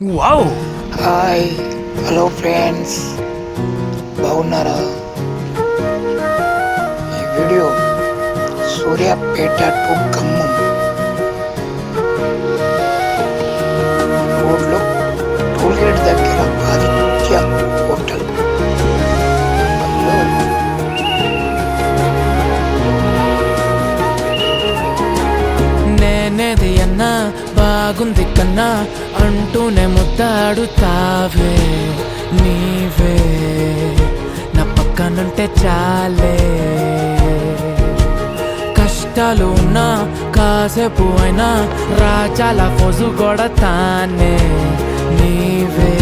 Wow! Hi, hello friends, బాగున్నారా? ఈ video Suryapet to Khammam రోడ్లో టోల్గేట్ దగ్గర ఆదిత్య హోటల్ నేనేది అన్నా బాగుంది కన్నా అంటూనే ముద్దాడుతావే నీవే నా పక్కనుంటే చాలే. కష్టాలు ఉన్నా కాసేపు అయినా రాజాల ఫోజు కొడతానే నీవే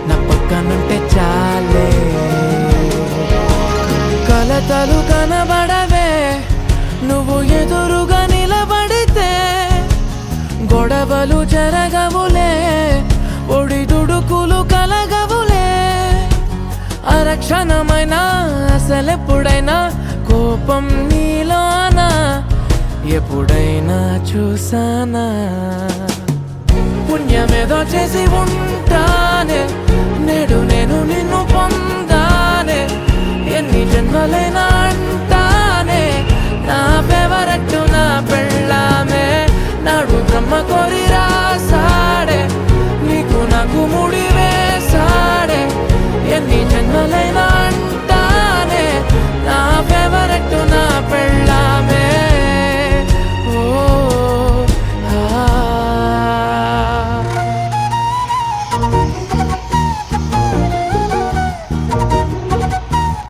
నా పక్కనుంటే చాలే. కలతలు కనబడవే నువ్వు ఎదురుగా నిలబడితే, గొడవలు జరగవులే ఒడిదుడుకులు కలగవులే. అరక్షణమైనా అసలెప్పుడైనా కోపం నీలోనా ఎప్పుడైనా చూసానా? పుణ్యమేదో చేసి ఉంటానే నేడు నేను నిన్ను పొందానే. ఎన్ని జన్మలైనా